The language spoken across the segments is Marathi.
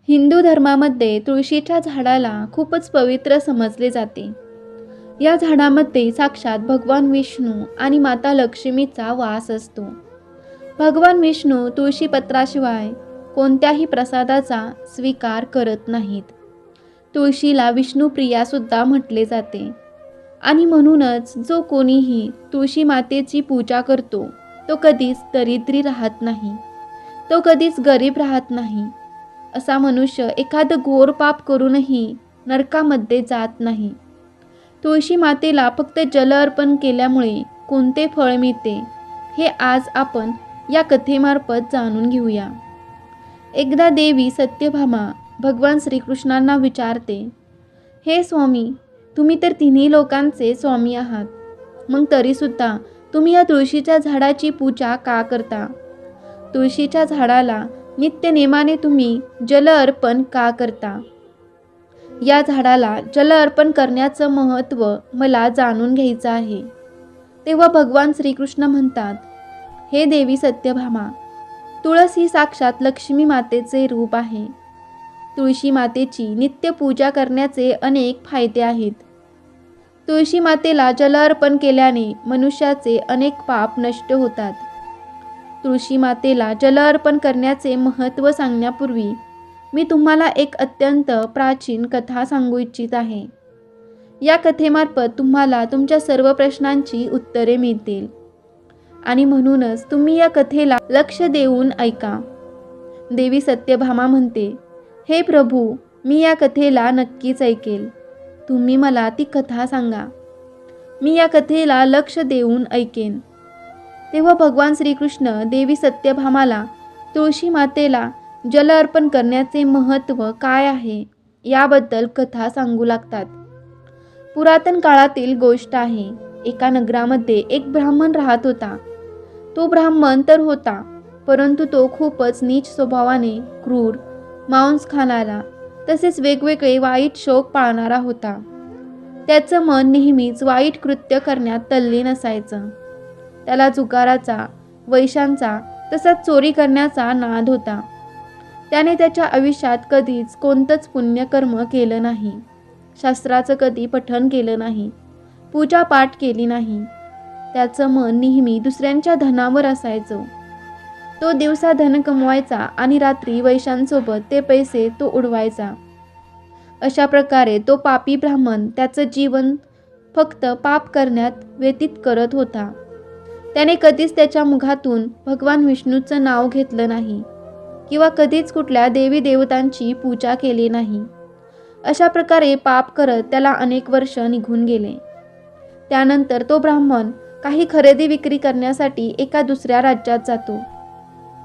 हिंदू धर्मामध्ये तुळशीच्या झाडाला खूपच पवित्र समजले जाते. या झाडामध्ये साक्षात भगवान विष्णू आणि माता लक्ष्मीचा वास असतो. भगवान विष्णू तुळशीपत्राशिवाय कोणत्याही प्रसादाचा स्वीकार करत नाहीत. तुळशीला विष्णुप्रिया सुद्धा म्हटले जाते आणि म्हणूनच जो कोणीही तुळशी मातेची पूजा करतो तो कधीच दरिद्री राहत नाही, तो कधीच गरीब राहत नाही. असा मनुष्य एखादं घोर पाप करूनही नरकामध्ये जात नाही. तुळशी मातेला फक्त जल अर्पण केल्यामुळे कोणते फळ मिळते हे आज आपण या कथेमार्फत जाणून घेऊया. एकदा देवी सत्यभामा भगवान श्रीकृष्णांना विचारते, हे स्वामी, तुम्ही तर तिन्ही लोकांचे स्वामी आहात, मग तरीसुद्धा तुम्ही या तुळशीच्या झाडाची पूजा का करता? तुळशीच्या झाडाला नित्य नेमाने तुम्ही जल अर्पण का करता? या झाडाला जल अर्पण करण्याचं महत्त्व मला जाणून घ्यायचं आहे. तेव्हा भगवान श्रीकृष्ण म्हणतात, हे देवी सत्यभामा, तुळस ही साक्षात लक्ष्मी मातेचे रूप आहे. तुळशी मातेची नित्य पूजा करण्याचे अनेक फायदे आहेत. तुळशी मातेला जल अर्पण केल्याने मनुष्याचे अनेक पाप नष्ट होतात. तुळशी मातेला जल अर्पण करण्याचे महत्त्व सांगण्यापूर्वी मी तुम्हाला एक अत्यंत प्राचीन कथा सांगू इच्छित आहे. या कथेमार्फत तुम्हाला तुमच्या सर्व प्रश्नांची उत्तरे मिळतील आणि म्हणूनच तुम्ही या कथेला लक्ष देऊन ऐका. देवी सत्यभामा म्हणते, हे प्रभू, मी या कथेला नक्कीच ऐकेल. तुम्ही मला ती कथा सांगा. मी या कथेला लक्ष देऊन ऐकेन. तेव्हा भगवान श्रीकृष्ण देवी सत्यभामाला तुळशी मातेला जल अर्पण करण्याचे महत्त्व काय आहे याबद्दल कथा सांगू लागतात. पुरातन काळातील गोष्ट आहे. एका नगरामध्ये एक ब्राह्मण राहत होता. तो ब्राह्मण तर होता, परंतु तो खूपच नीच स्वभावाने, क्रूर, मांस खाणारा, तसेच वेगवेगळे वाईट शौक पाळणारा होता. त्याचं मन नेहमीच वाईट कृत्य करण्यात तल्लीन असायचं. त्याला जुगाराचा, वैशांचा तसाच चोरी करण्याचा नाद होता. त्याने त्याच्या आयुष्यात कधीच कोणतंच पुण्यकर्म केलं नाही, शास्त्राचं कधी पठण केलं नाही, पूजापाठ केली नाही. त्याचं मन नेहमी दुसऱ्यांच्या धनावर असायचं. तो दिवसा धन कमवायचा आणि रात्री वैशांसोबत ते पैसे तो उडवायचा. अशा प्रकारे तो पापी ब्राह्मण त्याचं जीवन फक्त पाप करण्यात व्यतीत करत होता. त्याने कधीच त्याच्या मुखातून भगवान विष्णूचं नाव घेतलं नाही किंवा कधीच कुठल्या देवी देवतांची पूजा केली नाही. अशा प्रकारे पाप करत त्याला अनेक वर्ष निघून गेले. त्यानंतर तो ब्राह्मण काही खरेदी विक्री करण्यासाठी एका दुसऱ्या राज्यात जातो.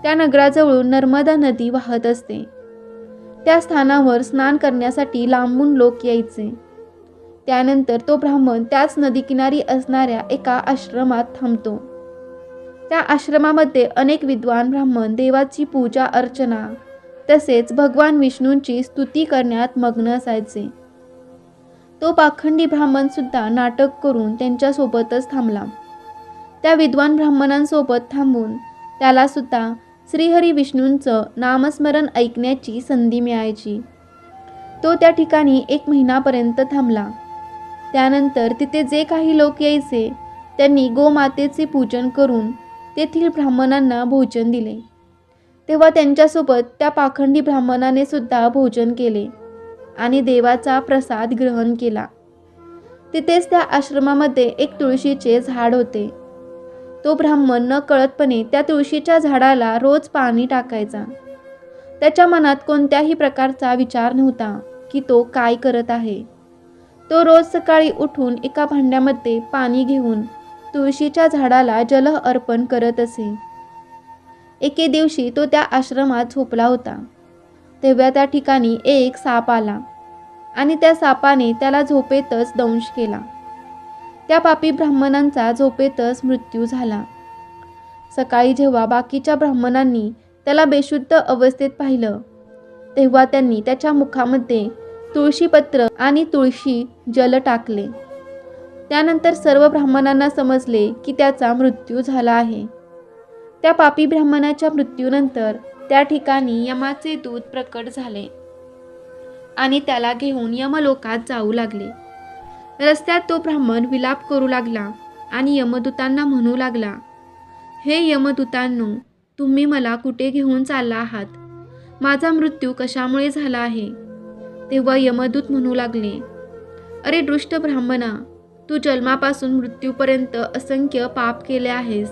त्या नगराजवळून नर्मदा नदी वाहत असते. त्या स्थानावर स्नान करण्यासाठी लांबून लोक यायचे. त्यानंतर तो ब्राह्मण त्याच नदीकिनारी असणाऱ्या एका आश्रमात थांबतो. त्या आश्रमामध्ये अनेक विद्वान ब्राह्मण देवाची पूजा अर्चना तसेच भगवान विष्णूंची स्तुती करण्यात मग्न असायचे. तो पाखंडी ब्राह्मण सुद्धा नाटक करून त्यांच्यासोबतच थांबला. त्या विद्वान ब्राह्मणांसोबत थांबून त्याला सुद्धा श्रीहरी विष्णूंचं नामस्मरण ऐकण्याची संधी मिळायची. तो त्या ठिकाणी 1 महिन्यापर्यंत थांबला. त्यानंतर तिथे जे काही लोक यायचे त्यांनी गोमातेचे पूजन करून तेथील ब्राह्मणांना भोजन दिले. तेव्हा त्यांच्यासोबत त्या पाखंडी ब्राह्मणाने सुद्धा भोजन केले आणि देवाचा प्रसाद ग्रहण केला. तिथेच त्या आश्रमामध्ये एक तुळशीचे झाड होते. तो ब्राह्मण न कळतपणे त्या तुळशीच्या झाडाला रोज पाणी टाकायचा. त्याच्या मनात कोणत्याही प्रकारचा विचार नव्हता की तो काय करत आहे. तो रोज सकाळी उठून एका भांड्यामध्ये पाणी घेऊन तुळशीच्या झाडाला जल अर्पण करत असे. एके दिवशी तो त्या आश्रमात झोपला होता. तेव्हा त्या ठिकाणी एक साप आला आणि त्या सापाने त्याला झोपेतच दंश केला. त्या पापी ब्राह्मणांचा झोपेतच मृत्यू झाला. सकाळी जेव्हा बाकीच्या ब्राह्मणांनी त्याला बेशुद्ध अवस्थेत पाहिलं तेव्हा त्यांनी त्याच्या मुखामध्ये तुळशीपत्र आणि तुळशी जल टाकले. त्यानंतर सर्व ब्राह्मणांना समजले की त्याचा मृत्यू झाला आहे. त्या पापी ब्राह्मणाच्या मृत्यूनंतर त्या ठिकाणी यमाचे दूत प्रकट झाले आणि त्याला घेऊन यमलोकात जाऊ लागले. रस्त्यात तो ब्राह्मण विलाप करू लागला आणि यमदूतांना म्हणू लागला, हे यमदूतांनो, तुम्ही मला कुठे घेऊन चालला आहात? माझा मृत्यू कशामुळे झाला आहे? तेव्हा यमदूत म्हणू लागले, अरे दृष्ट ब्राह्मणा, तू जन्मापासून मृत्यूपर्यंत असंख्य पाप केले आहेस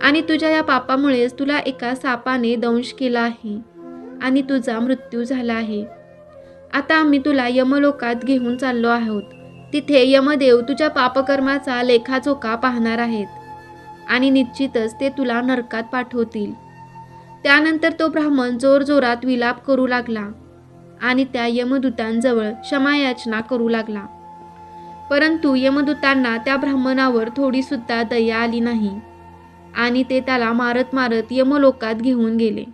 आणि तुझ्या या पापामुळेच तुला एका सापाने दंश केला आहे आणि तुझा मृत्यू झाला आहे. आता आम्ही तुला यमलोकात घेऊन चाललो आहोत. तिथे यमदेव तुझ्या पापकर्माचा लेखाजोखा पाहणार आहेत आणि निश्चितच ते तुला नरकात पाठवतील. त्यानंतर तो ब्राह्मण जोरजोरात विलाप करू लागला आणि त्या यमदूतांजवळ क्षमायाचना करू लागला. परंतु यमदूतांना त्या ब्राह्मणावर थोडीसुद्धा दया आली नाही आणि ते त्याला मारत मारत यमलोकात घेऊन गेले.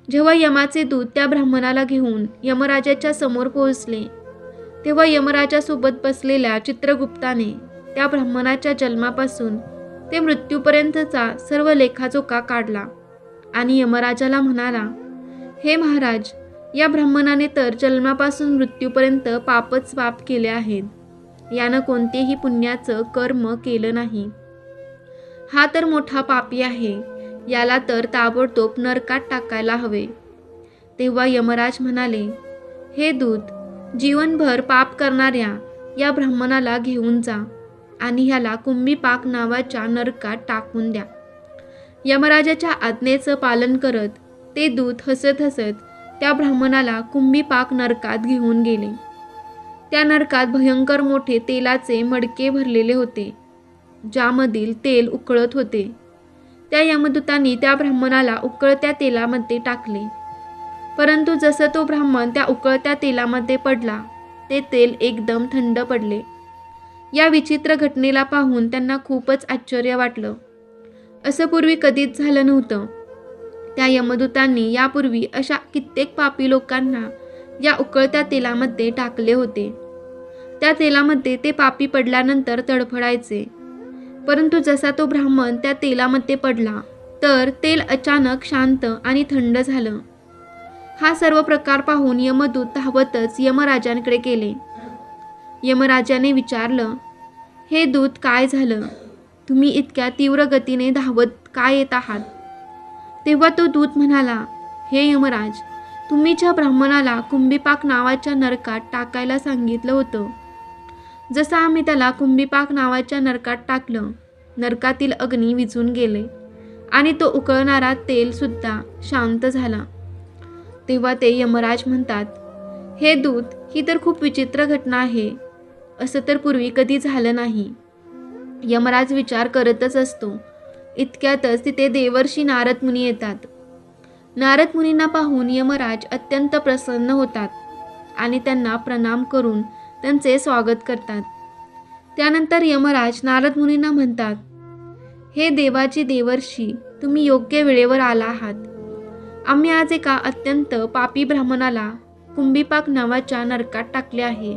जेव्हा यमाचे दूत त्या ब्राह्मणाला घेऊन यमराजाच्या समोर पोहोचले, तेव्हा यमराजासोबत बसलेल्या चित्रगुप्ताने त्या ब्राह्मणाच्या जन्मापासून ते मृत्यूपर्यंतचा सर्व लेखाजोखा काढला आणि यमराजाला म्हणाला, हे महाराज, या ब्राह्मणाने तर जन्मापासून मृत्यूपर्यंत पापच पाप केले आहेत. यानं कोणतेही पुण्याचं कर्म केलं नाही. हा तर मोठा पापी आहे. याला तर ताबडतोब नरकात टाकायला हवे. तेव्हा यमराज म्हणाले, हे दूत, जीवनभर पाप करणाऱ्या या ब्राह्मणाला घेऊन जा आणि ह्याला कुंभीपाक नावाच्या नरकात टाकून द्या. यमराजाच्या आज्ञेचं पालन करत ते दूत हसत हसत त्या ब्राह्मणाला कुंभीपाक नरकात घेऊन गेले. त्या नरकात भयंकर मोठे तेलाचे मडके भरलेले होते, ज्यामधील तेल उकळत होते. त्या यमदूतांनी त्या ब्राह्मणाला उकळत्या तेलामध्ये टाकले, परंतु जसं तो ब्राह्मण त्या उकळत्या तेलामध्ये पडला, ते तेल एकदम थंड पडले. या विचित्र घटनेला पाहून त्यांना खूपच आश्चर्य वाटलं. असं पूर्वी कधीच झालं नव्हतं. त्या यमदूतांनी यापूर्वी अशा कित्येक पापी लोकांना या उकळत्या तेलामध्ये टाकले होते. त्या तेलामध्ये ते पापी पडल्यानंतर तडफडायचे, परंतु जसा तो ब्राह्मण त्या तेलामध्ये पडला तर तेल अचानक शांत आणि थंड झालं. हा सर्व प्रकार पाहून यमदूत धावतच यमराजांकडे गेले. यमराजाने विचारलं, हे दूत, काय झालं? तुम्ही इतक्या तीव्र गतीने धावत का येत आहात? तेव्हा तो दूत म्हणाला, हे यमराज, तुम्ही ज्या ब्राह्मणाला कुंभीपाक नावाच्या नरकात टाकायला सांगितलं होतं, जसं आम्ही त्याला कुंभीपाक नावाच्या नरकात टाकलं, नरकातील अग्नी विझून गेले आणि तो उकळणारा तेल सुद्धा शांत झाला. तेव्हा ते यमराज म्हणतात, हे दूत, ही तर खूप विचित्र घटना आहे. असं तर पूर्वी कधी झालं नाही. यमराज विचार करतच असतो. इतक्यातच तिथे देवर्षी नारद मुनी येतात. नारद मुनींना पाहून यमराज अत्यंत प्रसन्न होतात आणि त्यांना प्रणाम करून त्यांचे स्वागत करतात. त्यानंतर यमराज नारद मुनींना म्हणतात, हे देवाची देवर्षी, तुम्ही योग्य वेळेवर आला आहात. आम्ही आज एका अत्यंत पापी ब्राह्मणाला कुंभीपाक नावाच्या नरकात टाकले आहे,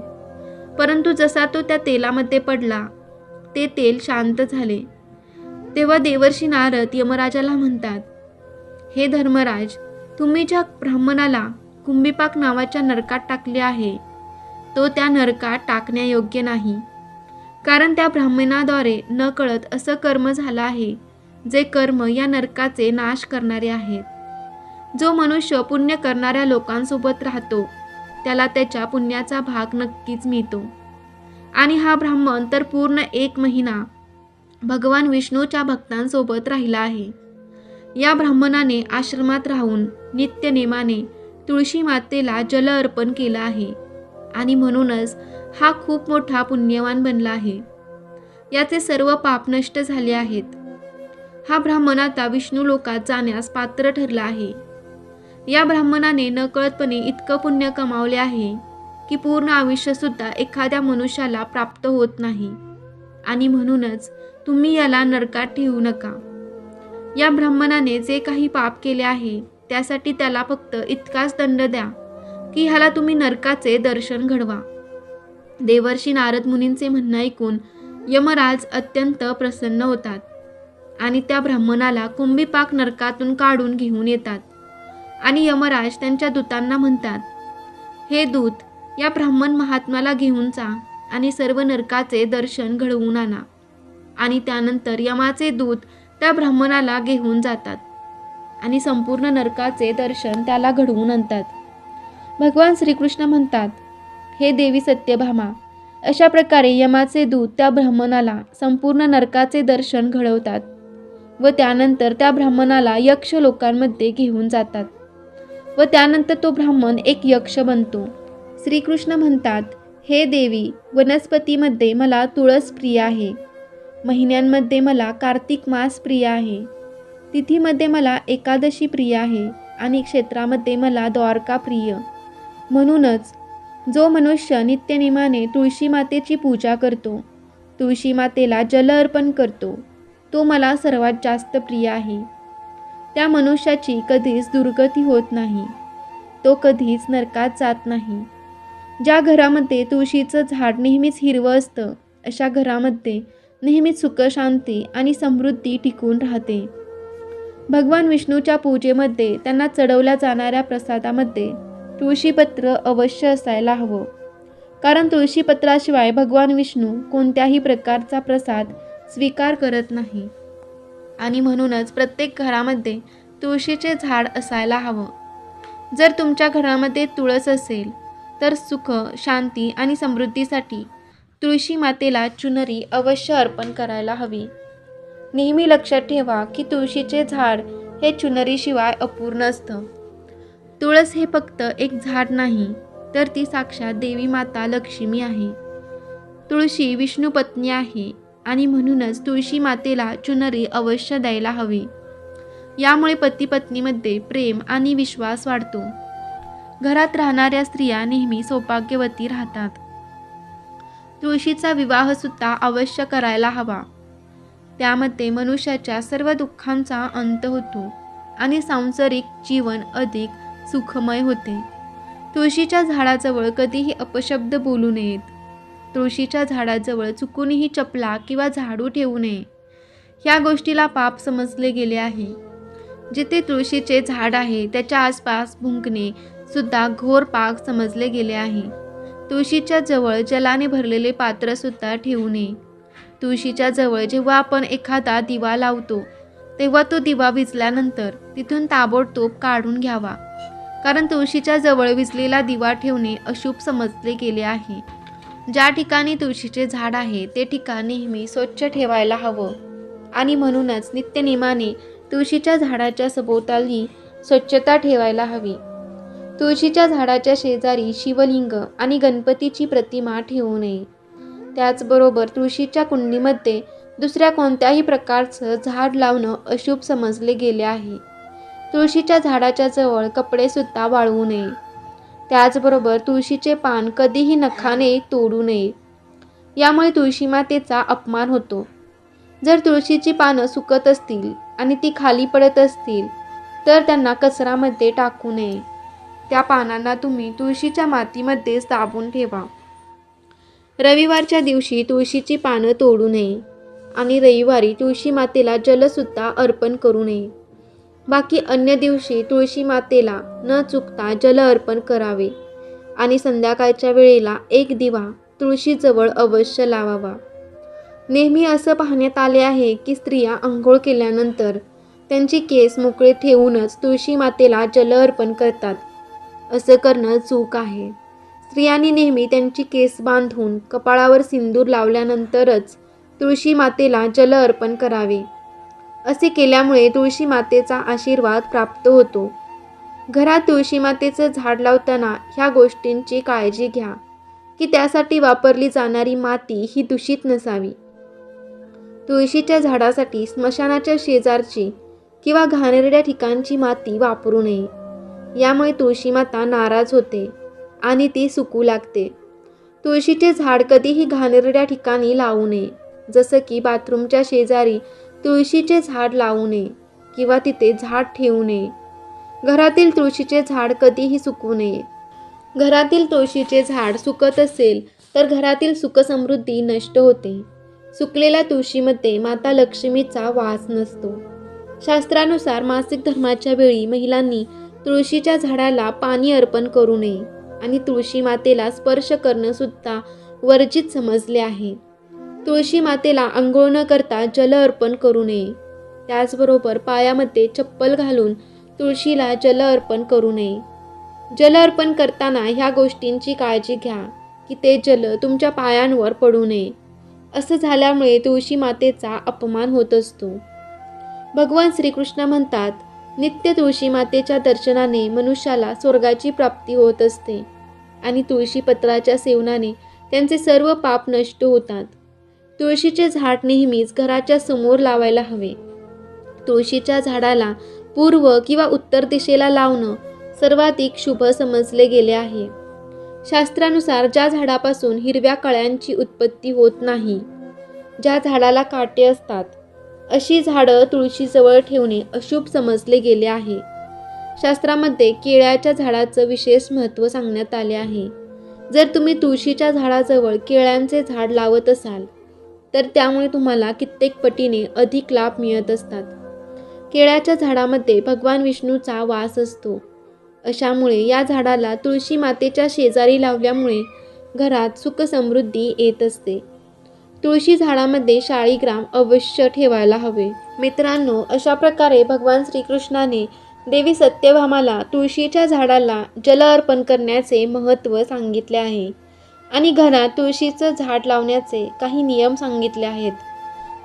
परंतु जसा तो त्या तेलामध्ये पडला, ते तेल शांत झाले. तेव्हा देवर्षी नारद यमराजाला म्हणतात, हे धर्मराज, तुम्ही ज्या ब्राह्मणाला कुंभीपाक नावाच्या नरकात टाकले आहे, तो त्या नरकात टाकण्यायोग्य नाही. कारण त्या ब्राह्मणाद्वारे नकळत असं कर्म झालं आहे, जे कर्म या नरकाचे नाश करणारे आहेत. जो मनुष्य पुण्य करणाऱ्या लोकांसोबत राहतो, त्याला त्याच्या पुण्याचा भाग नक्कीच मिळतो. आणि हा ब्राह्मण तर पूर्ण 1 महिना भगवान विष्णूच्या भक्तांसोबत राहिला आहे. या ब्राह्मणाने आश्रमात राहून नित्यनेमाने तुळशी मातेला जल अर्पण केलं आहे आणि म्हणूनच हा खूप मोठा पुण्यवान बनला आहे. याचे सर्व पाप नष्ट झाले आहेत. हा ब्राह्मण आता विष्णू लोकात जाण्यास पात्र ठरला आहे. या ब्राह्मणाने नकळतपणे इतकं पुण्य कमावले आहे की पूर्ण आयुष्यसुद्धा एखाद्या मनुष्याला प्राप्त होत नाही आणि म्हणूनच तुम्ही याला नरकात ठेवू नका. या ब्राह्मणाने जे काही पाप केले आहे त्यासाठी त्याला फक्त इतकाच दंड द्या की ह्याला तुम्ही नरकाचे दर्शन घडवा. देवर्षी नारद मुनींचे म्हणणं ऐकून यमराज अत्यंत प्रसन्न होतात आणि त्या ब्राह्मणाला कुंभीपाक नरकातून काढून घेऊन येतात. आणि यमराज त्यांच्या दूतांना म्हणतात, हे दूत या ब्राह्मण महात्म्याला घेऊन जा आणि सर्व नरकाचे दर्शन घडवून आणा. आणि त्यानंतर यमाचे दूत त्या ब्राह्मणाला घेऊन जातात आणि संपूर्ण नरकाचे दर्शन त्याला घडवून आणतात. भगवान श्रीकृष्ण म्हणतात, हे देवी सत्यभामा, अशा प्रकारे यमाचे दूत त्या ब्राह्मणाला संपूर्ण नरकाचे दर्शन घडवतात व त्यानंतर त्या ब्राह्मणाला यक्ष लोकांमध्ये घेऊन जातात व त्यानंतर तो ब्राह्मण एक यक्ष बनतो. श्रीकृष्ण म्हणतात, हे देवी, वनस्पतीमध्ये मला तुळस प्रिय आहे, महिन्यांमध्ये मला कार्तिक मास प्रिय आहे, तिथीमध्ये मला एकादशी प्रिय आहे आणि क्षेत्रामध्ये मला द्वारका प्रिय. म्हणूनच जो मनुष्य नित्यनेमाने तुळशी मातेची पूजा करतो, तुळशी मातेला जल अर्पण करतो, तो मला सर्वात जास्त प्रिय आहे. त्या मनुष्याची कधीच दुर्गती होत नाही, तो कधीच नरकात जात नाही. ज्या घरामध्ये तुळशीचं झाड नेहमीच हिरवं असतं, अशा घरामध्ये नेहमीच सुख, शांती आणि समृद्धी टिकून राहते. भगवान विष्णूच्या पूजेमध्ये त्यांना चढवल्या जाणाऱ्या प्रसादामध्ये तुळशीपत्र अवश्य असायला हवं, कारण तुळशीपत्राशिवाय भगवान विष्णू कोणत्याही प्रकारचा प्रसाद स्वीकार करत नाही. आणि म्हणूनच प्रत्येक घरामध्ये तुळशीचे झाड असायला हवं. जर तुमच्या घरामध्ये तुळस असेल तर सुख, शांती आणि समृद्धीसाठी तुळशी मातेला चुनरी अवश्य अर्पण करायला हवी. नेहमी लक्षात ठेवा की तुळशीचे झाड हे चुनरीशिवाय अपूर्ण असतं. तुळस हे फक्त एक झाड नाही, तर ती साक्षात देवी माता लक्ष्मी आहे. तुळशी विष्णू पत्नी आहे आणि म्हणूनच तुळशी मातेला चुनरी अवश्य द्यायला हवी. यामुळे पती पत्नीमध्ये प्रेम आणि विश्वास वाढतो. घरात राहणाऱ्या स्त्रिया नेहमी सौभाग्यवती राहतात. तुळशीचा विवाह सुद्धा अवश्य करायला हवा. त्यामध्ये मनुष्याच्या सर्व दुःखांचा अंत होतो आणि सांसारिक जीवन अधिक सुखमय होते. तुळशीच्या झाडाजवळ कधीही अपशब्द बोलू नयेत. तुळशीच्या झाडाजवळ चुकूनही चपला किंवा झाडू ठेवू नये. ह्या गोष्टीला पाप समजले गेले आहे. जिथे तुळशीचे झाड आहे त्याच्या आसपास भुंकणे सुद्धा घोर पाप समजले गेले आहे. तुळशीच्या जवळ जलाने भरलेले पात्र सुद्धा ठेवू नये. तुळशीच्या जवळ जेव्हा आपण एखादा दिवा लावतो तेव्हा तो दिवा विझल्यानंतर तिथून ताबडतोब काढून घ्यावा, कारण तुळशीच्या जवळ विझलेला दिवा ठेवणे अशुभ समजले गेले आहे. ज्या ठिकाणी तुळशीचे झाड आहे ते ठिकाण नेहमी स्वच्छ ठेवायला हवं आणि म्हणूनच नित्यनेमाने तुळशीच्या झाडाच्या सभोवताली स्वच्छता ठेवायला हवी. तुळशीच्या झाडाच्या शेजारी शिवलिंग आणि गणपतीची प्रतिमा ठेवू नये. त्याचबरोबर तुळशीच्या कुंडीमध्ये दुसऱ्या कोणत्याही प्रकारचं झाड लावणं अशुभ समजले गेले आहे. तुळशीच्या झाडाच्या जवळ कपडे सुद्धा वाळवू नये. त्याचबरोबर तुळशीचे पान कधीही नखाने तोडू नये. यामुळे तुळशी मातेचा अपमान होतो. जर तुळशीची पानं सुकत असतील आणि ती खाली पडत असतील तर त्यांना कचरामध्ये टाकू नये. त्या पानांना तुम्ही तुळशीच्या मातीमध्येच दाबून ठेवा. रविवारच्या दिवशी तुळशीची पानं तोडू नये आणि रविवारी तुळशी मातेला जलसुद्धा अर्पण करू नये. बाकी अन्य दिवशी तुळशी मातेला न चुकता जल अर्पण करावे आणि संध्याकाळच्या वेळेला एक दिवा तुळशीजवळ अवश्य लावावा. नेहमी असं पाहण्यात आले आहे की स्त्रिया आंघोळ केल्यानंतर त्यांची केस मोकळे ठेवूनच तुळशी मातेला जल अर्पण करतात. असं करणं चूक आहे. स्त्रियांनी नेहमी त्यांची केस बांधून कपाळावर सिंदूर लावल्यानंतरच तुळशी मातेला जल अर्पण करावे. असे केल्यामुळे तुळशी मातेचा आशीर्वाद प्राप्त होतो. घरात तुळशी मातेचं झाड लावताना ह्या गोष्टींची काळजी घ्या की त्यासाठी वापरली जाणारी माती ही दूषित नसावी. तुळशीच्या झाडासाठी स्मशानाच्या शेजारची किंवा घाणेरड्या ठिकाणची माती वापरू नये. यामुळे तुळशी माता नाराज होते आणि ती सुकू लागते. तुळशीचे झाड कधीही घाणेरड्या ठिकाणी लावू नये, जसं की बाथरूमच्या शेजारी तुळशीचे झाड लावू नये किंवा तिथे झाड ठेवू नये. घरातील तुळशीचे झाड कधीही सुकू नये. घरातील तुळशीचे झाड सुकत असेल तर घरातील सुखसमृद्धी नष्ट होते. सुकलेल्या तुळशीमध्ये माता लक्ष्मीचा वास नसतो. शास्त्रानुसार मासिक धर्माच्या वेळी महिलांनी तुळशीच्या झाडाला पाणी अर्पण करू नये. आणि तुळशी मातेला स्पर्श करणं सुद्धा वर्जित समजले आहे. तुळशी मातेला अंघोळ न करता जल अर्पण करू नये. त्याचबरोबर पायामध्ये चप्पल घालून तुळशीला जल अर्पण करू नये. जल अर्पण करताना ह्या गोष्टींची काळजी घ्या की ते जल तुमच्या पायांवर पडू नये. असं झाल्यामुळे तुळशी मातेचा अपमान होत असतो. भगवान श्रीकृष्ण म्हणतात, नित्य तुळशी मातेच्या दर्शनाने मनुष्याला स्वर्गाची प्राप्ती होत असते आणि तुळशी पत्राच्या सेवनाने त्यांचे सर्व पाप नष्ट होतात. तुळशीचे झाड नेहमीच घराच्या समोर लावायला हवे. तुळशीच्या झाडाला पूर्व किंवा उत्तर दिशेला लावणं सर्वाधिक शुभ समजले गेले आहे. शास्त्रानुसार ज्या झाडापासून हिरव्या कळ्यांची उत्पत्ती होत नाही, ज्या झाडाला काटे असतात, अशी झाडं तुळशीजवळ ठेवणे अशुभ समजले गेले आहे. शास्त्रामध्ये केळ्याच्या झाडाचं विशेष महत्त्व सांगण्यात आले आहे. जर तुम्ही तुळशीच्या झाडाजवळ केळ्यांचे झाड लावत असाल तर त्यामुळे तुम्हाला कित्येक पटीने अधिक लाभ मिळत असतात. केळ्याच्या झाडामध्ये भगवान विष्णूचा वास असतो. अशामुळे या झाडाला तुळशी मातेच्या शेजारी लावल्यामुळे घरात सुख समृद्धी येत असते. तुळशी झाडामध्ये शाळीग्राम अवश्य ठेवायला हवे. मित्रांनो, अशा प्रकारे भगवान श्रीकृष्णाने देवी सत्यभामाला तुळशीच्या झाडाला जल अर्पण करण्याचे महत्त्व सांगितले आहे आणि घरात तुळशीचं झाड लावण्याचे काही नियम सांगितले आहेत.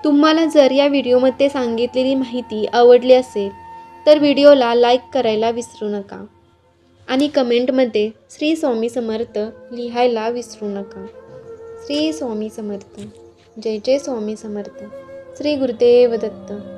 तुम्हाला जर या व्हिडिओमध्ये सांगितलेली माहिती आवडली असेल तर व्हिडिओला लाईक करायला विसरू नका आणि कमेंटमध्ये श्री स्वामी समर्थ लिहायला विसरू नका. श्री स्वामी समर्थ. जय जय स्वामी समर्थ. श्री गुरुदेव दत्त.